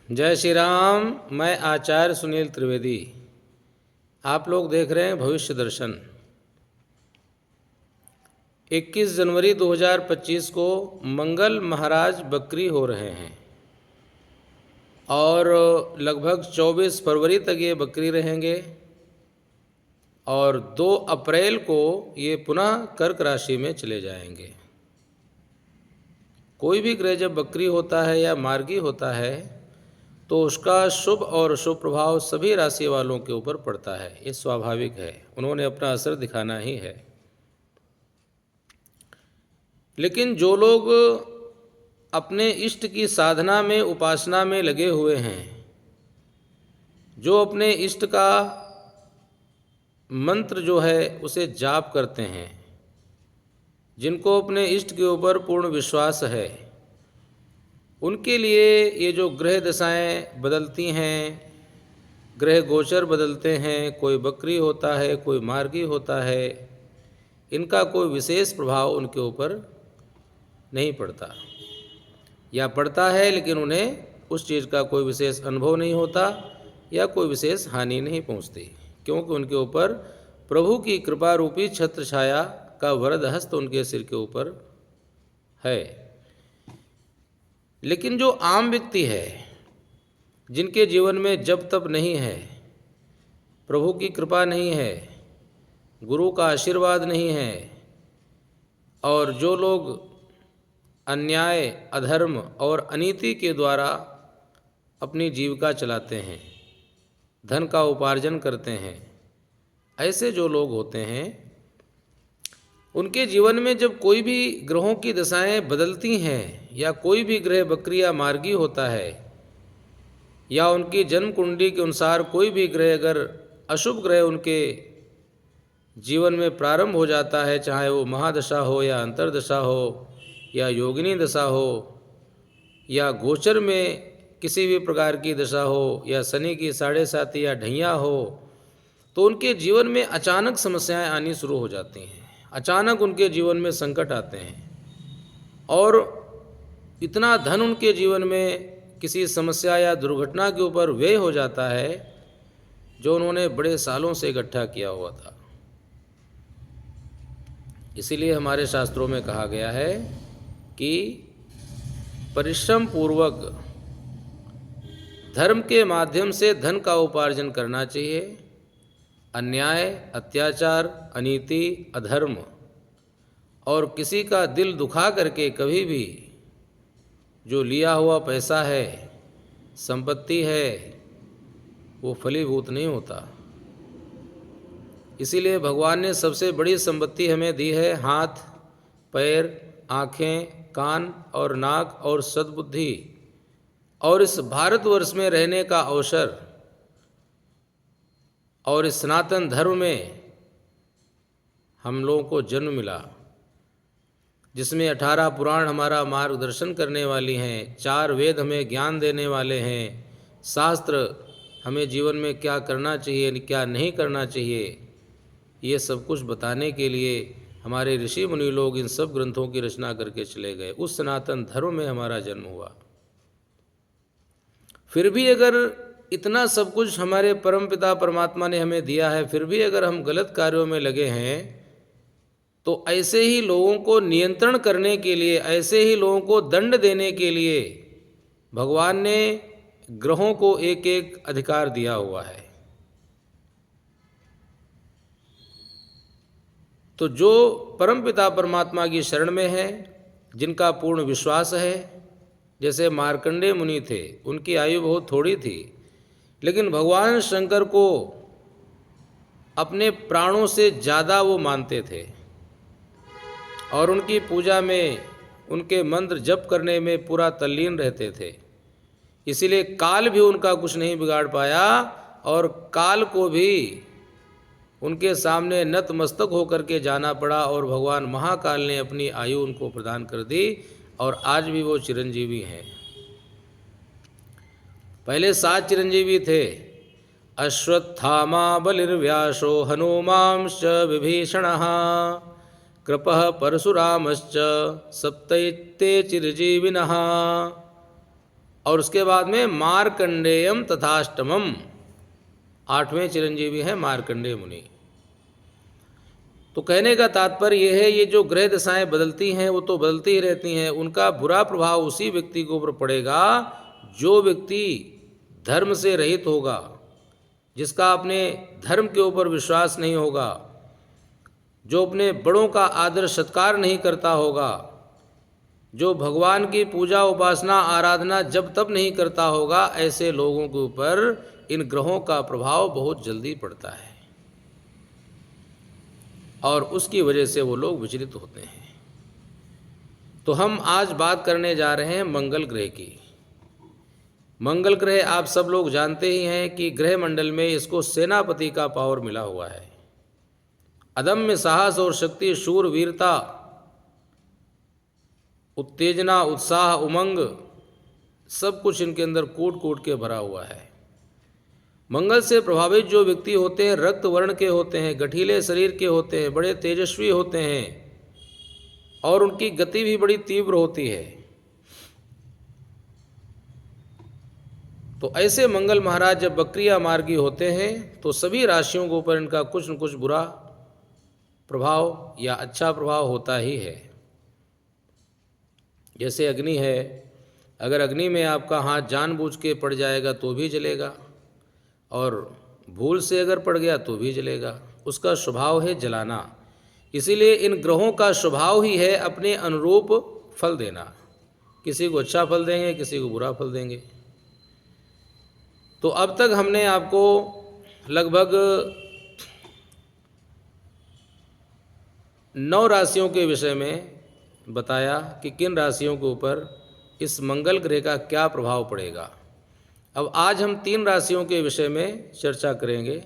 जय श्री राम। मैं आचार्य सुनील त्रिवेदी। आप लोग देख रहे हैं भविष्य दर्शन। 21 जनवरी 2025 को मंगल महाराज बकरी हो रहे हैं और लगभग 24 फरवरी तक ये बकरी रहेंगे और 2 अप्रैल को ये पुनः कर्क राशि में चले जाएंगे। कोई भी ग्रह जब बकरी होता है या मार्गी होता है तो उसका शुभ और अशुभ प्रभाव सभी राशि वालों के ऊपर पड़ता है। ये स्वाभाविक है, उन्होंने अपना असर दिखाना ही है। लेकिन जो लोग अपने इष्ट की साधना में, उपासना में लगे हुए हैं, जो अपने इष्ट का मंत्र जो है उसे जाप करते हैं, जिनको अपने इष्ट के ऊपर पूर्ण विश्वास है, उनके लिए ये जो ग्रह दशाएं बदलती हैं, ग्रह गोचर बदलते हैं, कोई बकरी होता है, कोई मार्गी होता है, इनका कोई विशेष प्रभाव उनके ऊपर नहीं पड़ता, या पड़ता है लेकिन उन्हें उस चीज़ का कोई विशेष अनुभव नहीं होता या कोई विशेष हानि नहीं पहुंचती, क्योंकि उनके ऊपर प्रभु की कृपा रूपी छत्र छाया का वरद हस्त उनके सिर के ऊपर है। लेकिन जो आम व्यक्ति है, जिनके जीवन में जप तप नहीं है, प्रभु की कृपा नहीं है, गुरु का आशीर्वाद नहीं है, और जो लोग अन्याय, अधर्म और अनीति के द्वारा अपनी जीविका चलाते हैं, धन का उपार्जन करते हैं, ऐसे जो लोग होते हैं, उनके जीवन में जब कोई भी ग्रहों की दशाएं बदलती हैं या कोई भी ग्रह बकरी या मार्गी होता है या उनकी जन्म कुंडली के अनुसार कोई भी ग्रह अगर अशुभ ग्रह उनके जीवन में प्रारंभ हो जाता है, चाहे वो महादशा हो या अंतर्दशा हो या योगिनी दशा हो या गोचर में किसी भी प्रकार की दशा हो या शनि की 7.5 या ढैया हो, तो उनके जीवन में अचानक समस्याएं आनी शुरू हो जाती हैं। अचानक उनके जीवन में संकट आते हैं और इतना धन उनके जीवन में किसी समस्या या दुर्घटना के ऊपर व्यय हो जाता है जो उन्होंने बड़े सालों से इकट्ठा किया हुआ था। इसीलिए हमारे शास्त्रों में कहा गया है कि परिश्रम पूर्वक धर्म के माध्यम से धन का उपार्जन करना चाहिए। अन्याय, अत्याचार, अनीति, अधर्म और किसी का दिल दुखा करके कभी भी जो लिया हुआ पैसा है, संपत्ति है, वो फलीभूत नहीं होता। इसीलिए भगवान ने सबसे बड़ी संपत्ति हमें दी है हाथ, पैर, आँखें, कान और नाक और सद्बुद्धि, और इस भारतवर्ष में रहने का अवसर, और इस सनातन धर्म में हम लोगों को जन्म मिला, जिसमें 18 पुराण हमारा मार्गदर्शन करने वाली हैं, 4 वेद हमें ज्ञान देने वाले हैं, शास्त्र हमें जीवन में क्या करना चाहिए, क्या नहीं करना चाहिए, ये सब कुछ बताने के लिए हमारे ऋषि मुनि लोग इन सब ग्रंथों की रचना करके चले गए। उस सनातन धर्म में हमारा जन्म हुआ। फिर भी अगर इतना सब कुछ हमारे परमपिता परमात्मा ने हमें दिया है, फिर भी अगर हम गलत कार्यों में लगे हैं, तो ऐसे ही लोगों को नियंत्रण करने के लिए, ऐसे ही लोगों को दंड देने के लिए भगवान ने ग्रहों को एक एक अधिकार दिया हुआ है। तो जो परमपिता परमात्मा की शरण में है, जिनका पूर्ण विश्वास है, जैसे मार्कंडेय मुनि थे, उनकी आयु बहुत थोड़ी थी, लेकिन भगवान शंकर को अपने प्राणों से ज़्यादा वो मानते थे और उनकी पूजा में, उनके मंत्र जप करने में पूरा तल्लीन रहते थे। इसीलिए काल भी उनका कुछ नहीं बिगाड़ पाया और काल को भी उनके सामने नतमस्तक होकर के जाना पड़ा और भगवान महाकाल ने अपनी आयु उनको प्रदान कर दी और आज भी वो चिरंजीवी हैं। पहले 7 चिरंजीवी थे, अश्वत्थामा बलिर्व्यासो हनुमांश्च विभीषणः कृपः परशुरामश्च सप्तैते चिरजीविनः। और उसके बाद में मार्कंडेयम तथाष्टमम, 8वें चिरंजीवी हैं मार्कंडेय मुनि। तो कहने का तात्पर्य यह है, ये जो ग्रह दशाएं बदलती हैं वो तो बदलती ही रहती हैं, उनका बुरा प्रभाव उसी व्यक्ति के ऊपर पड़ेगा जो व्यक्ति धर्म से रहित होगा, जिसका अपने धर्म के ऊपर विश्वास नहीं होगा, जो अपने बड़ों का आदर सत्कार नहीं करता होगा, जो भगवान की पूजा उपासना आराधना जब तब नहीं करता होगा, ऐसे लोगों के ऊपर इन ग्रहों का प्रभाव बहुत जल्दी पड़ता है और उसकी वजह से वो लोग विचलित होते हैं। तो हम आज बात करने जा रहे हैं मंगल ग्रह की। मंगल ग्रह आप सब लोग जानते ही हैं कि ग्रह मंडल में इसको सेनापति का पावर मिला हुआ है। अदम्य साहस और शक्ति, शूर वीरता, उत्तेजना, उत्साह, उमंग, सब कुछ इनके अंदर कूट कूट के भरा हुआ है। मंगल से प्रभावित जो व्यक्ति होते हैं रक्त वर्ण के होते हैं, गठीले शरीर के होते हैं, बड़े तेजस्वी होते हैं और उनकी गति भी बड़ी तीव्र होती है। तो ऐसे मंगल महाराज जब बक्रिया मार्गी होते हैं तो सभी राशियों के ऊपर इनका कुछ न कुछ बुरा प्रभाव या अच्छा प्रभाव होता ही है। जैसे अग्नि है, अगर अग्नि में आपका हाथ जानबूझ के पड़ जाएगा तो भी जलेगा और भूल से अगर पड़ गया तो भी जलेगा, उसका स्वभाव है जलाना। इसीलिए इन ग्रहों का स्वभाव ही है अपने अनुरूप फल देना, किसी को अच्छा फल देंगे, किसी को बुरा फल देंगे। तो अब तक हमने आपको लगभग 9 राशियों के विषय में बताया कि किन राशियों के ऊपर इस मंगल ग्रह का क्या प्रभाव पड़ेगा। अब आज हम 3 राशियों के विषय में चर्चा करेंगे,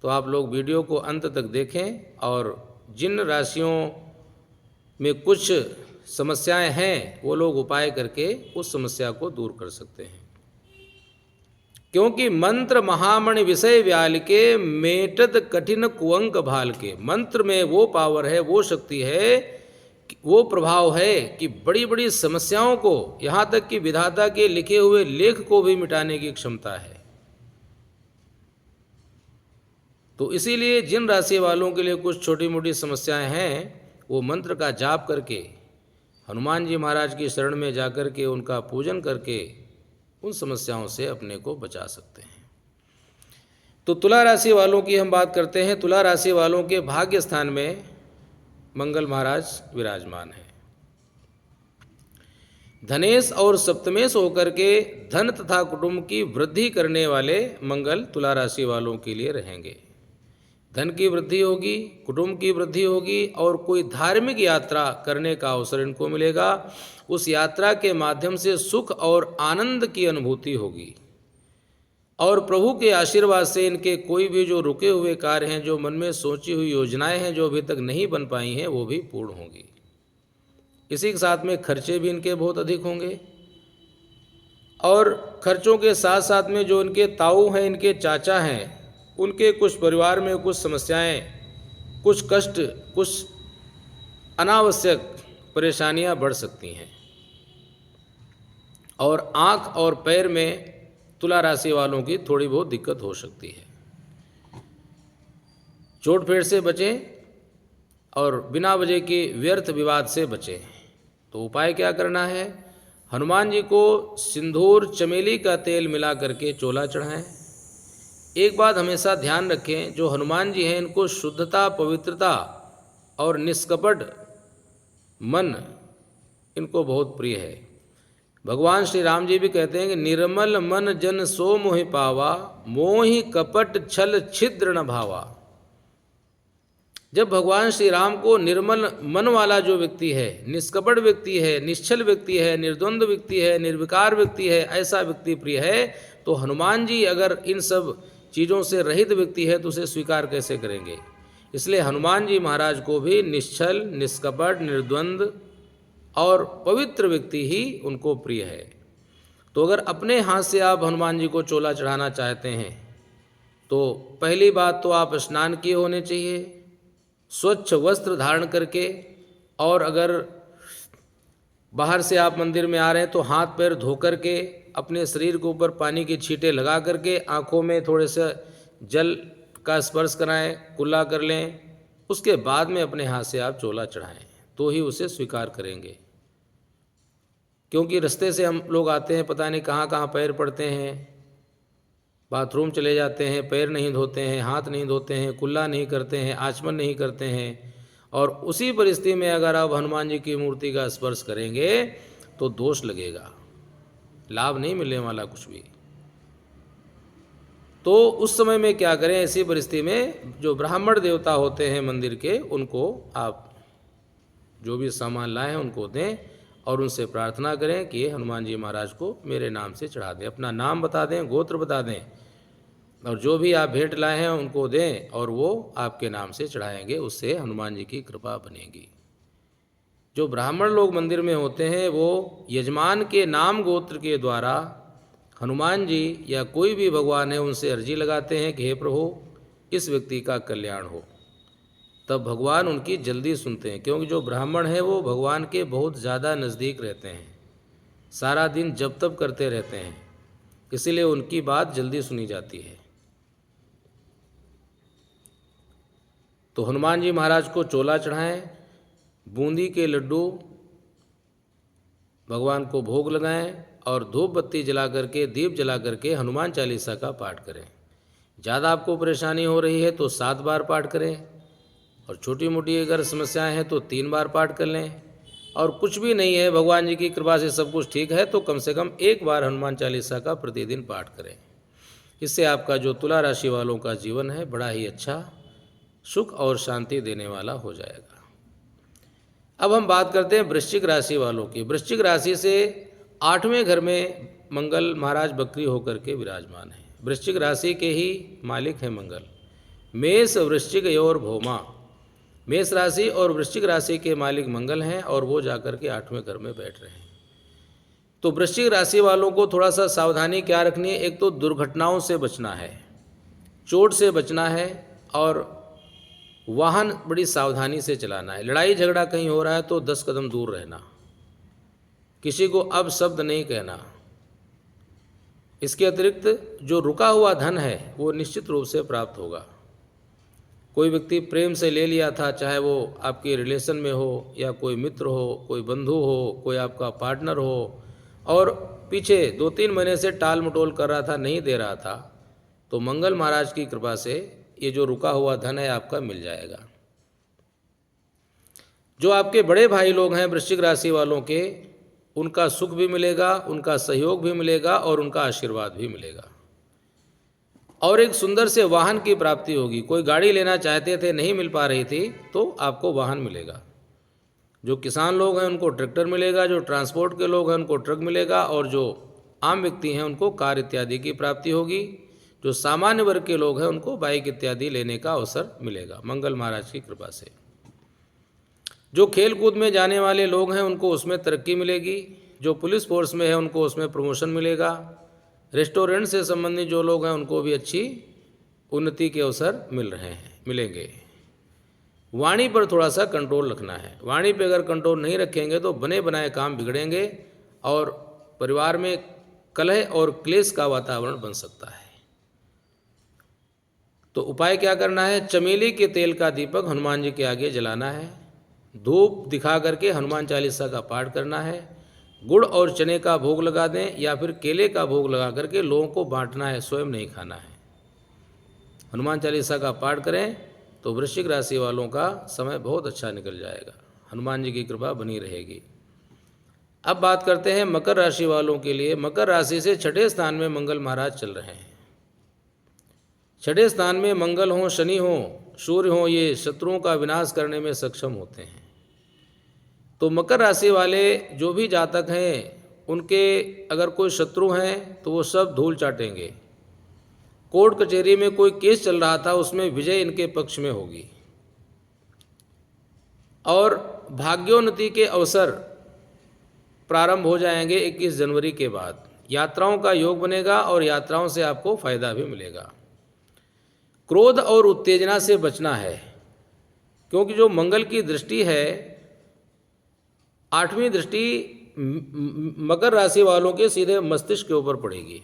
तो आप लोग वीडियो को अंत तक देखें और जिन राशियों में कुछ समस्याएं हैं वो लोग उपाय करके उस समस्या को दूर कर सकते हैं। क्योंकि मंत्र महामणि विषय व्याल के मेटत कठिन कुअंक भाल के, मंत्र में वो पावर है, वो शक्ति है, वो प्रभाव है कि बड़ी बड़ी समस्याओं को, यहाँ तक कि विधाता के लिखे हुए लेख को भी मिटाने की क्षमता है। तो इसीलिए जिन राशि वालों के लिए कुछ छोटी मोटी समस्याएं हैं वो मंत्र का जाप करके, हनुमान जी महाराज की शरण में जाकर के उनका पूजन करके उन समस्याओं से अपने को बचा सकते हैं। तो तुला राशि वालों की हम बात करते हैं। तुला राशि वालों के भाग्य स्थान में मंगल महाराज विराजमान है। धनेश और सप्तमेश होकर के धन तथा कुटुंब की वृद्धि करने वाले मंगल तुला राशि वालों के लिए रहेंगे। धन की वृद्धि होगी, कुटुंब की वृद्धि होगी और कोई धार्मिक यात्रा करने का अवसर इनको मिलेगा। उस यात्रा के माध्यम से सुख और आनंद की अनुभूति होगी और प्रभु के आशीर्वाद से इनके कोई भी जो रुके हुए कार्य हैं, जो मन में सोची हुई योजनाएं हैं जो अभी तक नहीं बन पाई हैं, वो भी पूर्ण होंगी। इसी के साथ में खर्चे भी इनके बहुत अधिक होंगे और खर्चों के साथ साथ में जो इनके ताऊ हैं, इनके चाचा हैं, उनके कुछ परिवार में कुछ समस्याएं, कुछ कष्ट, कुछ अनावश्यक परेशानियां बढ़ सकती हैं और आँख और पैर में तुला राशि वालों की थोड़ी बहुत दिक्कत हो सकती है। चोट फेट से बचें और बिना वजह के व्यर्थ विवाद से बचें। तो उपाय क्या करना है? हनुमान जी को सिंदूर चमेली का तेल मिला करके चोला चढ़ाएं। एक बात हमेशा ध्यान रखें, जो हनुमान जी हैं इनको शुद्धता, पवित्रता और निष्कपट मन इनको बहुत प्रिय है। भगवान श्री राम जी भी कहते हैं कि निर्मल मन जन सो मोहि पावा, मोहि कपट छल छिद्र न भावा। जब भगवान श्री राम को निर्मल मन वाला जो व्यक्ति है, निष्कपट व्यक्ति है, निश्चल व्यक्ति है, निर्द्वंद व्यक्ति है, निर्विकार व्यक्ति है, ऐसा व्यक्ति प्रिय है, तो हनुमान जी अगर इन सब चीज़ों से रहित व्यक्ति है तो उसे स्वीकार कैसे करेंगे? इसलिए हनुमान जी महाराज को भी निश्चल, निष्कपट, निर्द्वंद और पवित्र व्यक्ति ही उनको प्रिय है। तो अगर अपने हाथ से आप हनुमान जी को चोला चढ़ाना चाहते हैं तो पहली बात तो आप स्नान किए होने चाहिए, स्वच्छ वस्त्र धारण करके, और अगर बाहर से आप मंदिर में आ रहे हैं तो हाथ पैर धो करके अपने शरीर के ऊपर पानी की छींटे लगा करके आँखों में थोड़े से जल का स्पर्श कराएं, कुल्ला कर लें। उसके बाद में अपने हाथ से आप चोला चढ़ाएं तो ही उसे स्वीकार करेंगे। क्योंकि रास्ते से हम लोग आते हैं, पता नहीं कहाँ कहाँ पैर पड़ते हैं, बाथरूम चले जाते हैं, पैर नहीं धोते हैं, हाथ नहीं धोते हैं, कुल्ला नहीं करते हैं, आचमन नहीं करते हैं, और उसी परिस्थिति में अगर आप हनुमान जी की मूर्ति का स्पर्श करेंगे तो दोष लगेगा, लाभ नहीं मिलने वाला कुछ भी। तो उस समय में क्या करें, ऐसी परिस्थिति में जो ब्राह्मण देवता होते हैं मंदिर के, उनको आप जो भी सामान लाए हैं उनको दें और उनसे प्रार्थना करें कि हनुमान जी महाराज को मेरे नाम से चढ़ा दें। अपना नाम बता दें, गोत्र बता दें, और जो भी आप भेंट लाए हैं उनको दें और वो आपके नाम से चढ़ाएंगे। उससे हनुमान जी की कृपा बनेगी। जो ब्राह्मण लोग मंदिर में होते हैं वो यजमान के नाम गोत्र के द्वारा हनुमान जी या कोई भी भगवान है उनसे अर्जी लगाते हैं कि हे प्रभु इस व्यक्ति का कल्याण हो। तब भगवान उनकी जल्दी सुनते हैं, क्योंकि जो ब्राह्मण है वो भगवान के बहुत ज़्यादा नज़दीक रहते हैं, सारा दिन जप तप करते रहते हैं, इसीलिए उनकी बात जल्दी सुनी जाती है। तो हनुमान जी महाराज को चोला चढ़ाएं, बूंदी के लड्डू भगवान को भोग लगाएं और धूप बत्ती जला करके, दीप जला करके हनुमान चालीसा का पाठ करें। ज़्यादा आपको परेशानी हो रही है तो 7 बार पाठ करें, और छोटी मोटी अगर समस्याएं हैं तो 3 बार पाठ कर लें, और कुछ भी नहीं है, भगवान जी की कृपा से सब कुछ ठीक है, तो कम से कम 1 बार हनुमान चालीसा का प्रतिदिन पाठ करें। इससे आपका जो तुला राशि वालों का जीवन है बड़ा ही अच्छा, सुख और शांति देने वाला हो जाएगा। अब हम बात करते हैं वृश्चिक राशि वालों की। वृश्चिक राशि से 8वें घर में मंगल महाराज बकरी होकर के विराजमान है। वृश्चिक राशि के ही मालिक हैं मंगल। मेष वृश्चिक और भौमा, मेष राशि और वृश्चिक राशि के मालिक मंगल हैं और वो जाकर के 8वें घर में बैठ रहे हैं। तो वृश्चिक राशि वालों को थोड़ा सा सावधानी क्या रखनी है, एक तो दुर्घटनाओं से बचना है, चोट से बचना है, और वाहन बड़ी सावधानी से चलाना है। लड़ाई झगड़ा कहीं हो रहा है तो 10 कदम दूर रहना, किसी को अब शब्द नहीं कहना। इसके अतिरिक्त जो रुका हुआ धन है वो निश्चित रूप से प्राप्त होगा। कोई व्यक्ति प्रेम से ले लिया था, चाहे वो आपके रिलेशन में हो या कोई मित्र हो, कोई बंधु हो, कोई आपका पार्टनर हो, और पीछे 2-3 महीने से टाल मटोल कर रहा था, नहीं दे रहा था, तो मंगल महाराज की कृपा से ये जो रुका हुआ धन है आपका मिल जाएगा। जो आपके बड़े भाई लोग हैं वृश्चिक राशि वालों के, उनका सुख भी मिलेगा, उनका सहयोग भी मिलेगा और उनका आशीर्वाद भी मिलेगा। और एक सुंदर से वाहन की प्राप्ति होगी। कोई गाड़ी लेना चाहते थे, नहीं मिल पा रही थी, तो आपको वाहन मिलेगा। जो किसान लोग हैं उनको ट्रैक्टर मिलेगा, जो ट्रांसपोर्ट के लोग हैं उनको ट्रक मिलेगा, और जो आम व्यक्ति हैं उनको कार इत्यादि की प्राप्ति होगी। जो सामान्य वर्ग के लोग हैं उनको बाइक इत्यादि लेने का अवसर मिलेगा मंगल महाराज की कृपा से। जो खेल कूद में जाने वाले लोग हैं उनको उसमें तरक्की मिलेगी। जो पुलिस फोर्स में है उनको उसमें प्रमोशन मिलेगा। रेस्टोरेंट से संबंधित जो लोग हैं उनको भी अच्छी उन्नति के अवसर मिलेंगे। वाणी पर थोड़ा सा कंट्रोल रखना है। वाणी पे अगर कंट्रोल नहीं रखेंगे तो बने बनाए काम बिगड़ेंगे और परिवार में कलह और क्लेश का वातावरण बन सकता है। तो उपाय क्या करना है, चमेली के तेल का दीपक हनुमान जी के आगे जलाना है, धूप दिखा करके हनुमान चालीसा का पाठ करना है, गुड़ और चने का भोग लगा दें या फिर केले का भोग लगा करके लोगों को बांटना है, स्वयं नहीं खाना है। हनुमान चालीसा का पाठ करें तो वृश्चिक राशि वालों का समय बहुत अच्छा निकल जाएगा, हनुमान जी की कृपा बनी रहेगी। अब बात करते हैं मकर राशि वालों के लिए। मकर राशि से 6ठे स्थान में मंगल महाराज चल रहे हैं। 6ठे स्थान में मंगल हों, शनि हों, सूर्य हों, ये शत्रुओं का विनाश करने में सक्षम होते हैं। तो मकर राशि वाले जो भी जातक हैं उनके अगर कोई शत्रु हैं तो वो सब धूल चाटेंगे। कोर्ट कचहरी में कोई केस चल रहा था उसमें विजय इनके पक्ष में होगी और भाग्योन्नति के अवसर प्रारंभ हो जाएंगे 21 जनवरी के बाद। यात्राओं का योग बनेगा और यात्राओं से आपको फायदा भी मिलेगा। क्रोध और उत्तेजना से बचना है, क्योंकि जो मंगल की दृष्टि है 8वीं दृष्टि मकर राशि वालों के सीधे मस्तिष्क के ऊपर पड़ेगी।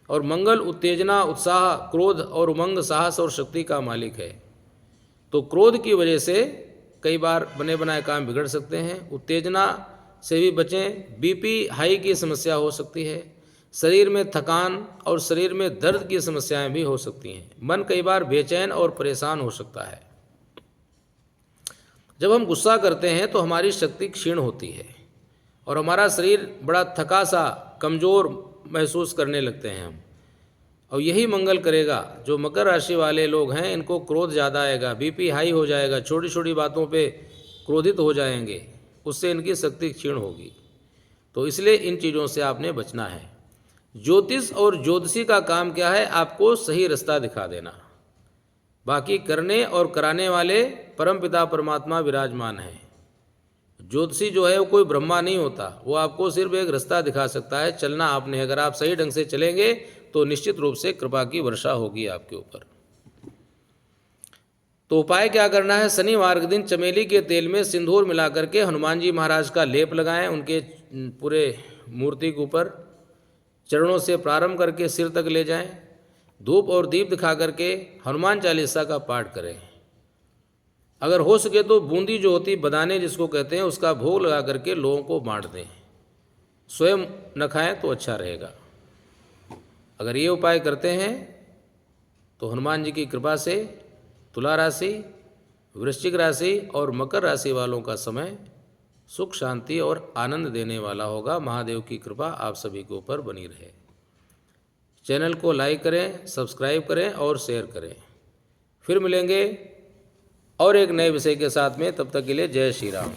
और मंगल उत्तेजना, उत्साह, क्रोध और उमंग, साहस और शक्ति का मालिक है। तो क्रोध की वजह से कई बार बने बनाए काम बिगड़ सकते हैं। उत्तेजना से भी बचें। बीपी हाई की समस्या हो सकती है। शरीर में थकान और शरीर में दर्द की समस्याएं भी हो सकती हैं। मन कई बार बेचैन और परेशान हो सकता है। जब हम गुस्सा करते हैं तो हमारी शक्ति क्षीण होती है और हमारा शरीर बड़ा थका सा, कमज़ोर महसूस करने लगते हैं हम। और यही मंगल करेगा। जो मकर राशि वाले लोग हैं इनको क्रोध ज़्यादा आएगा, बीपी हाई हो जाएगा, छोटी छोटी बातों पे क्रोधित हो जाएंगे, उससे इनकी शक्ति क्षीण होगी। तो इसलिए इन चीज़ों से आपने बचना है। ज्योतिष और ज्योतिषी का काम क्या है? आपको सही रास्ता दिखा देना। बाकी करने और कराने वाले परमपिता परमात्मा विराजमान हैं। ज्योतिषी जो है वो कोई ब्रह्मा नहीं होता, वो आपको सिर्फ एक रास्ता दिखा सकता है। चलना आपने, अगर आप सही ढंग से चलेंगे तो निश्चित रूप से कृपा की वर्षा होगी आपके ऊपर। तो उपाय क्या करना है? शनिवार के दिन चमेली के तेल में सिंदूर मिला करके हनुमान जी महाराज का लेप लगाएं, उनके पूरे मूर्ति के ऊपर चरणों से प्रारंभ करके सिर तक ले जाएं। धूप और दीप दिखा करके हनुमान चालीसा का पाठ करें। अगर हो सके तो बूंदी जो होती, बदाने जिसको कहते हैं, उसका भोग लगा करके लोगों को बांट दें। स्वयं न खाएं तो अच्छा रहेगा। अगर ये उपाय करते हैं तो हनुमान जी की कृपा से तुला राशि, वृश्चिक राशि और मकर राशि वालों का समय सुख, शांति और आनंद देने वाला होगा। महादेव की कृपा आप सभी के ऊपर बनी रहे। चैनल को लाइक करें, सब्सक्राइब करें और शेयर करें। फिर मिलेंगे और एक नए विषय के साथ में। तब तक के लिए जय श्री राम।